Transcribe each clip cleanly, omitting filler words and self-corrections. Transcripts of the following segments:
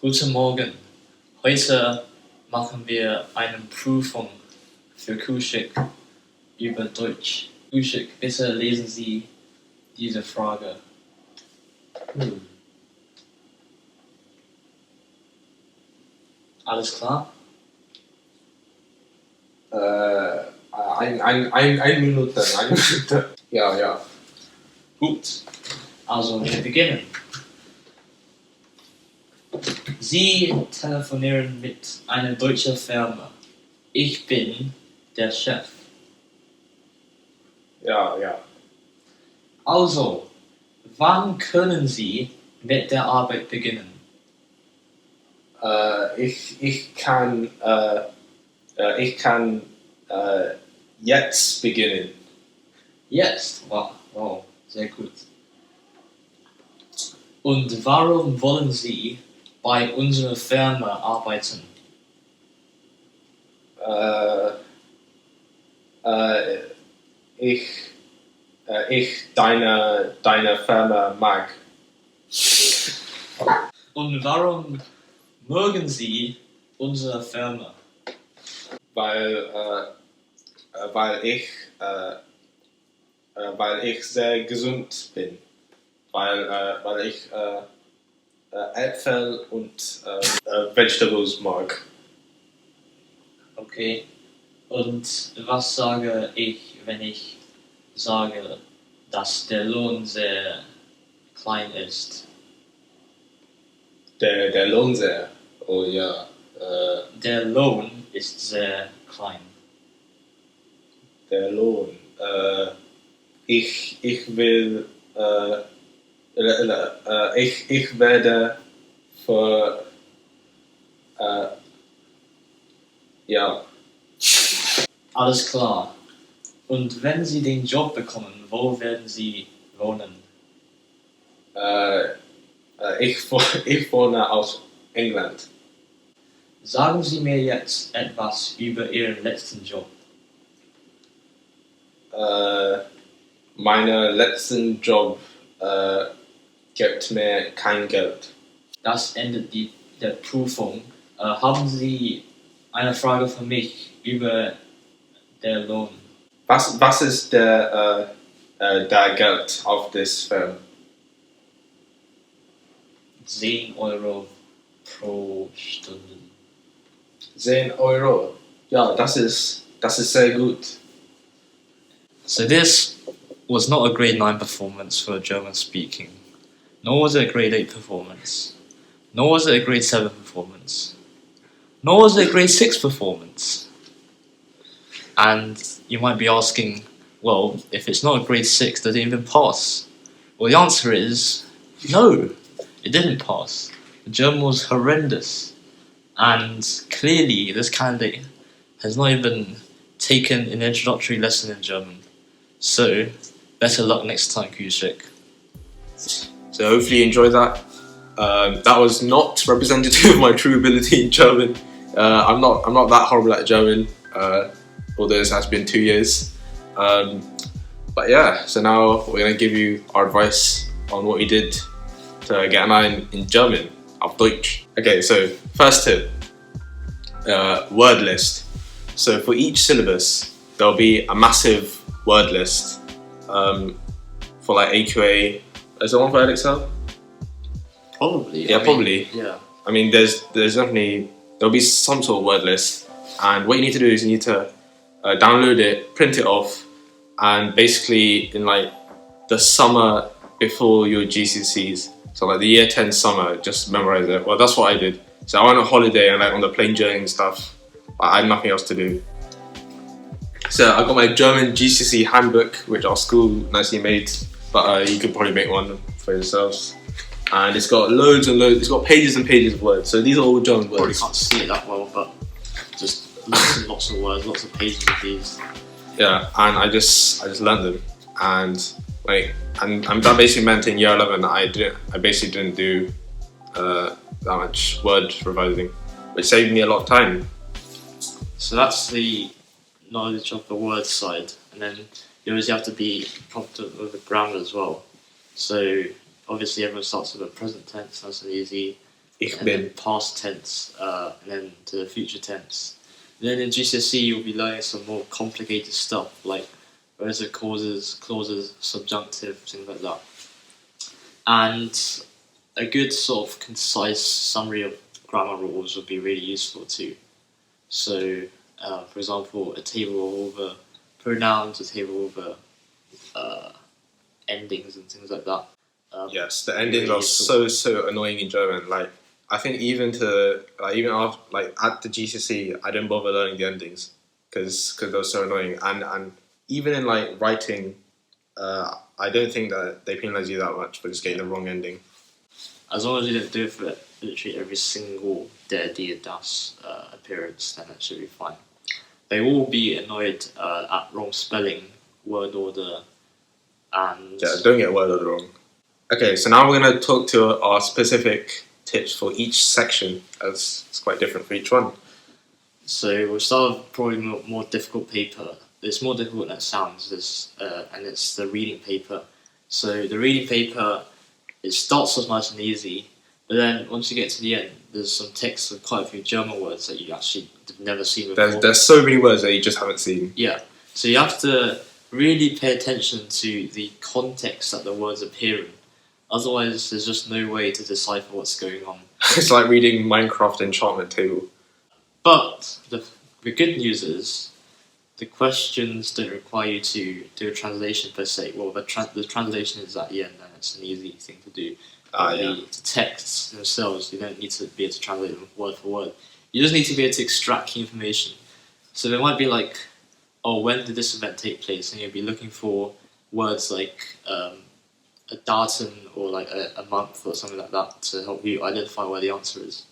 Guten Morgen. Heute machen wir eine Prüfung für Kuschik über Deutsch. Kuschik, bitte lesen Sie diese Frage. Alles klar? Eine Minute. Ja. Gut. Also wir beginnen. Sie telefonieren mit einer deutschen Firma. Ich bin der Chef. Ja. Also, wann können Sie mit der Arbeit beginnen? Ich kann jetzt beginnen. Jetzt? Wow, sehr gut. Und warum wollen Sie bei unserer Firma arbeiten? Ich deine Firma mag. Und warum mögen Sie unsere Firma? Weil ich sehr gesund bin. Weil ich Äpfel und Vegetables mag. Okay. Und was sage ich, wenn ich sage, dass der Lohn sehr klein ist? Der Lohn sehr. Oh ja. Der Lohn ist sehr klein. Der Lohn. Ich will. Ich werde für. Ja. Alles klar. Und wenn Sie den Job bekommen, wo werden Sie wohnen? Ich wohne aus England. Sagen Sie mir jetzt etwas über Ihren letzten Job. Mein letzten Job gibt mir kein Geld. Das endet der Prüfung. Haben Sie eine Frage für mich über den Lohn? Was ist der Geld auf das Firma? 10 Euro pro Stunde. 10 Euro. Ja, das ist sehr gut. So this was not a grade 9 performance for German speaking, nor was it a grade 8 performance, nor was it a grade 7 performance, nor was it a grade 6 performance. And you might be asking, well, if it's not a grade 6, does it even pass? Well, the answer is no, it didn't pass. The German was horrendous, and clearly this candidate has not even taken an introductory lesson in German. So, better luck next time, Kushik. So hopefully you enjoyed that. That was not representative of my true ability in German. I'm not that horrible at German, although this has been 2 years. But yeah, so now we're going to give you our advice on what we did to get a 9 in German, auf Deutsch. Okay, so first tip, word list. So for each syllabus, there'll be a massive word list for like AQA. Is there one for Excel? Probably. Yeah, probably. Yeah. I mean, there's definitely, there'll be some sort of word list, and what you need to do is you need to download it, print it off, and basically in like the summer before your GCSEs, so like the year 10 summer, just memorize it. Well, that's what I did. So I went on holiday and like on the plane journey and stuff, I had nothing else to do. So I got my German GCSE handbook, which our school nicely made, but you could probably make one for yourselves. And it's got loads and loads, it's got pages and pages of words. So these are all German Probably words. can't see it that well, but just lots and lots of words, lots of pages of these. Yeah, and I just learned them, and that basically meant in year 11 I basically didn't do that much word revising, which saved me a lot of time. So that's the knowledge of the word side, and then you always have to be competent with the grammar as well. So obviously everyone starts with the present tense, nice and easy. Ich and bin. then past tense, and then to the future tense. And then in GCSE, you'll be learning some more complicated stuff like relative causes, clauses, subjunctive, things like that. And a good sort of concise summary of grammar rules would be really useful too. So, for example, a table of all the pronouns, a table of the endings and things like that. Yes, the endings are so annoying in German. Like I think even at the GCSE, I didn't bother learning the endings because they were so annoying. And even in like writing, I don't think that they penalise you that much for just getting the wrong ending. As long as you don't do it for literally every single der, die, das appearance, then it should be fine. They will be annoyed at wrong spelling, word order, and... Yeah, don't get word order wrong. Okay, so now we're going to talk to our specific tips for each section, as it's quite different for each one. So we'll start with probably more difficult paper. It's more difficult than it sounds, and it's the reading paper. So the reading paper, it starts off nice and easy, but then once you get to the end, there's some text with quite a few German words that you actually have never seen before. There's so many words that you just haven't seen. Yeah, so you have to really pay attention to the context that the words appear in. Otherwise, there's just no way to decipher what's going on. It's like reading Minecraft enchantment table. But the good news is, the questions don't require you to do a translation per se. Well, the translation is at the end, and it's an easy thing to do. The texts themselves, you don't need to be able to translate them word for word. You just need to be able to extract key information. So there might be like, oh, when did this event take place? And you'll be looking for words like a datum or like a month or something like that to help you identify where the answer is.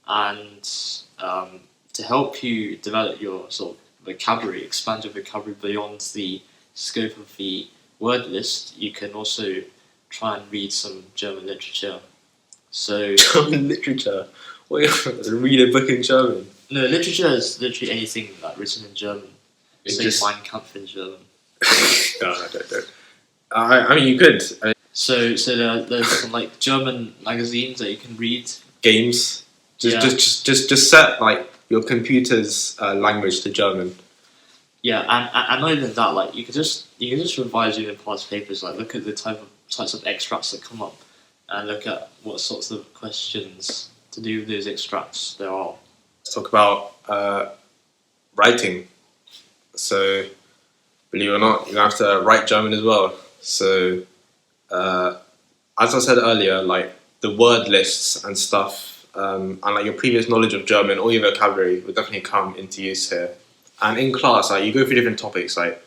And to help you develop your sort of vocabulary, expand your vocabulary beyond the scope of the word list, you can also try and read some German literature. So German literature? What, read a book in German? No, literature is literally anything like written in German. Mein Kampf in German. No, don't. I mean, you could. So there's some like German magazines that you can read. Games. Just set like your computer's language to German. Yeah, and not even that. Like you can just revise your past papers. Like look at the types of extracts that come up, and look at what sorts of questions to do with those extracts there are. Let's talk about writing. So, believe it or not, you have to write German as well. So, as I said earlier, like the word lists and stuff, and like your previous knowledge of German or your vocabulary will definitely come into use here. And in class, like you go through different topics, like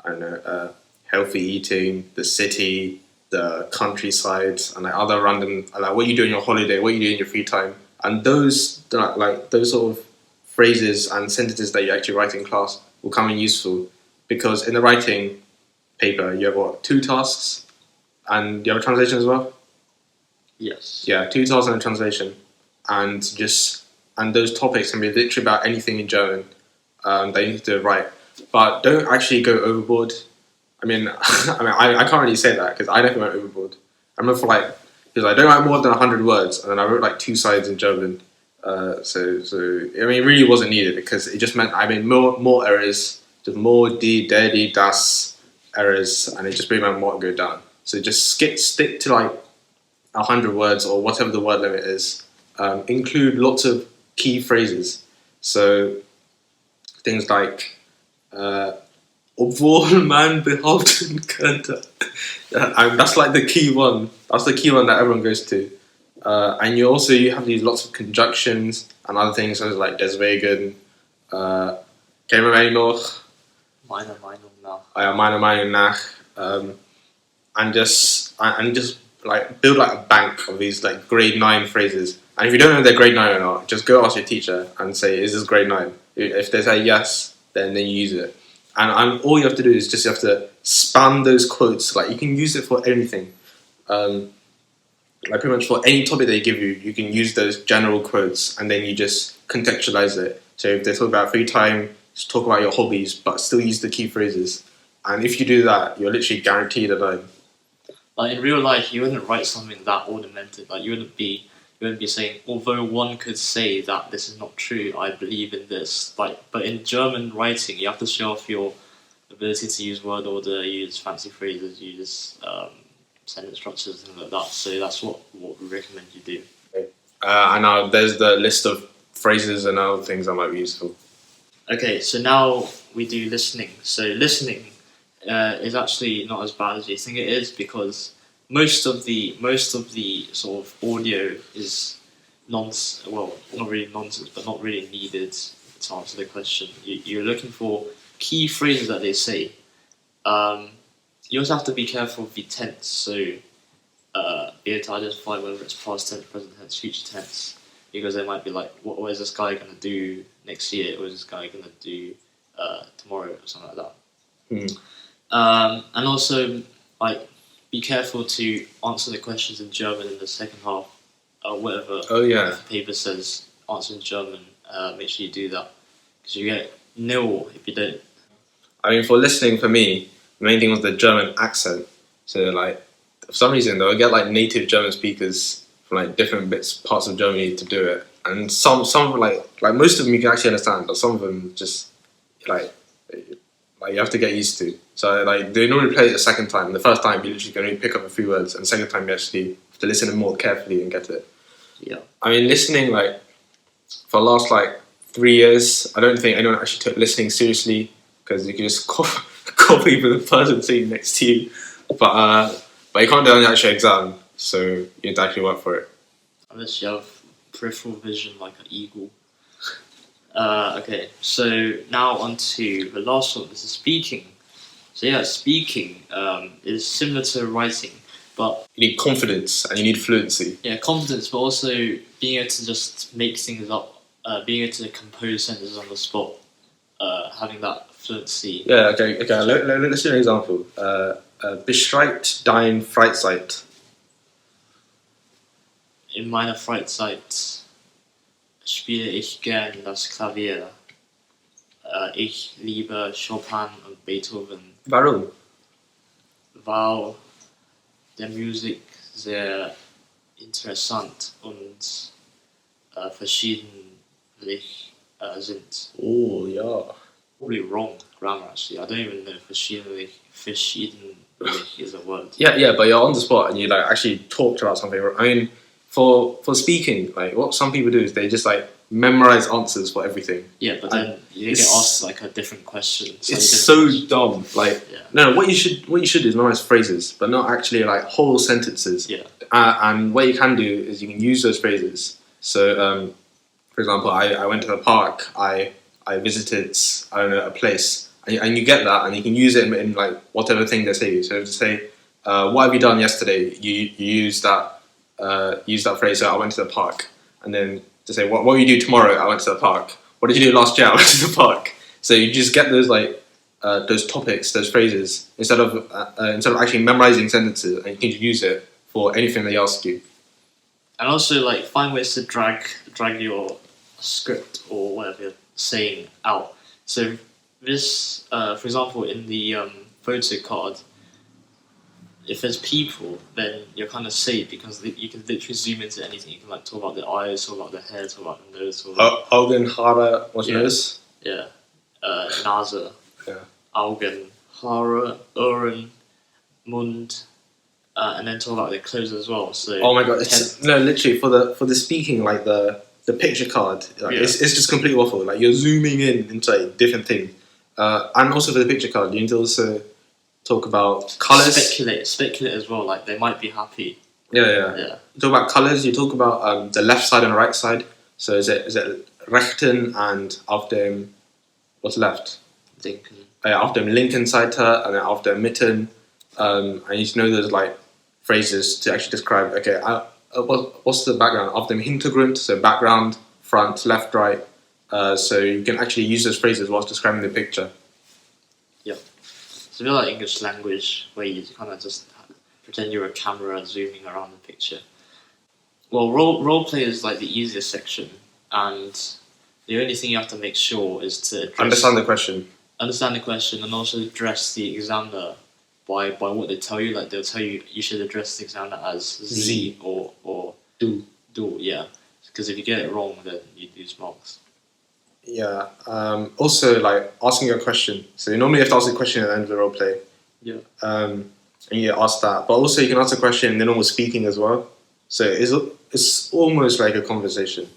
I don't know, healthy eating, the city, the countryside, and like other random, like what you do on your holiday, what you do in your free time, and those sort of phrases and sentences that you actually write in class will come in useful, because in the writing paper you have 2 tasks, and you have a translation as well. Yes. Yeah, 2 tasks and a translation, and those topics can be literally about anything in German that you need to write, but don't actually go overboard. I mean, I can't really say that because I never went overboard. I remember because I don't write more than 100 words, and then I wrote like 2 sides in German. So I mean, it really wasn't needed because it just meant I made more errors, just more die, der, die, das errors, and it just made my mark go down. So just stick to like 100 words or whatever the word limit is. Include lots of key phrases. So things like obwohl man behaupten könnte. That's like the key one. That's the key one that everyone goes to. And you have these lots of conjunctions and other things such as like deswegen, can you remember any more? Meiner Meinung nach. Meiner Meinung nach. And just like build like a bank of these like grade 9 phrases. And if you don't know if they're grade 9 or not, just go ask your teacher and say, is this grade 9? If they say yes, then you use it. And all you have to do is you have to spam those quotes. Like you can use it for anything. Like pretty much for any topic they give you, you can use those general quotes, and then you just contextualize it. So if they talk about free time, just talk about your hobbies, but still use the key phrases. And if you do that, you're literally guaranteed a line. Like in real life, you wouldn't write something that ornamented. Like you wouldn't you wouldn't be saying, although one could say that this is not true, I believe in this. But in German writing, you have to show off your ability to use word order, use fancy phrases, use sentence structures, and things like that. So that's what we recommend you do. And now there's the list of phrases and other things that might be useful. Okay, so now we do listening. So listening is actually not as bad as you think it is, because most of the sort of audio is nonsense. Well, not really nonsense, but not really needed to answer the question. You're looking for key phrases that they say. You also have to be careful of the tense. So be able to identify whether it's past tense, present tense, future tense, because they might be like, what is this guy going to do next year? What is this guy going to do tomorrow, or something like that. And also, like, be careful to answer the questions in German in the second half, whatever. Oh yeah. If the paper says answer in German, make sure you do that, because you get nil if you don't. I mean, for listening, for me, the main thing was the German accent. So, like, for some reason, they'll get like native German speakers from like different parts of Germany to do it, and some like most of them you can actually understand, but some of them just like you have to get used to. So like they normally play it the second time. The first time you literally can only pick up a few words, and the second time you actually have to listen more carefully and get it. Yeah. I mean, listening, like, for the last like 3 years, I don't think anyone actually took listening seriously, because you can just copy for the person sitting next to you, but you can't do an actual exam, so you have to actually work for it. Unless you have peripheral vision like an eagle. Okay, so now on to the last one. This is speaking. So yeah, speaking is similar to writing, but You need confidence and you need fluency. yeah, confidence, but also being able to just make things up, being able to compose sentences on the spot, having that fluency. Yeah, okay. Let's do an example. Bestreicht dein Freizeit. In meiner Freizeit spiele ich gern das Klavier. Ich liebe Chopin und Beethoven, Warum? weil der Musik sehr interessant und verschiedentlich sind. Oh, yeah. Probably wrong grammar, actually. I don't even know if verschiedentlich is a word. Yeah, but you're on the spot and you like actually talked about something. I mean, for speaking, like what some people do is they just like memorize answers for everything. Yeah, but then you get asked like a different question. It's so dumb. Like, Yeah. no, what you should do is memorize phrases, but not actually like whole sentences. Yeah. And what you can do is you can use those phrases. So, for example, I went to the park. I visited, I don't know, a place, and you get that, and you can use it in like whatever thing they say. So to say, what have you done yesterday? You use that phrase. So I went to the park, and then to say, what will you do tomorrow? I went to the park. What did you do last year? I went to the park. So you just get those like those topics, those phrases, instead of actually memorizing sentences, and you can use it for anything they ask you. And also, like, find ways to drag your script or whatever you're saying out. So this, for example, in the photo card, if there's people, then you're kind of safe, because you can literally zoom into anything. You can like talk about the eyes, talk about the hair, talk about the nose, talk about Augen, Haare, what's nose? yeah, Nase, Yeah. Augen, Haare, Ohren, Mund, and then talk about the clothes as well. So Oh my god! Literally for the speaking, like the picture card, like, Yeah. it's just complete waffle. Like you're zooming in into like, different things, and also for the picture card, you need to also talk about colors. Speculate as well. Like they might be happy. Yeah. Yeah. You talk about colors. You talk about the left side and the right side. So is it rechten and auf dem what's left? Lincoln. Auf dem linken Seite and then auf der Mitten. I need to know those like phrases to actually describe. Okay, what's the background? Auf dem Hintergrund, so background, front, left, right. So you can actually use those phrases whilst describing the picture. Yeah. It's a bit like English language, where you kind of just pretend you're a camera zooming around the picture. Well, role play is like the easiest section, and the only thing you have to make sure is to Understand the question. Understand the question, and also address the examiner by what they tell you. Like they'll tell you should address the examiner as Z or Du. Do yeah, because if you get it wrong, then you lose marks. Yeah. Also, like asking a question. So you normally have to ask a question at the end of the role play. Yeah. And you get asked that, but also you can ask a question in the normal speaking as well. So it's almost like a conversation.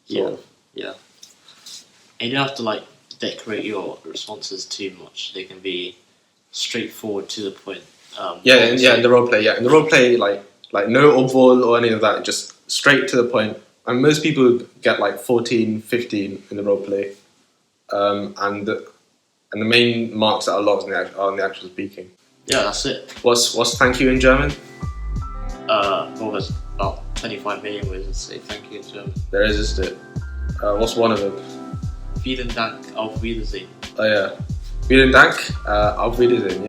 sort of. Yeah. And you don't have to like decorate your responses too much. They can be straightforward to the point. In the role play. Yeah, in the role play, like no obvol or any of that. Just straight to the point. And most people get like 14, 15 in the role play. And the main marks that are logged are in the actual speaking. Yeah, that's it. What's thank you in German? Well, there's about 25 million ways to say thank you in German. There is, isn't it? What's one of them? Vielen Dank, auf Wiedersehen. Oh yeah. Vielen Dank, auf Wiedersehen.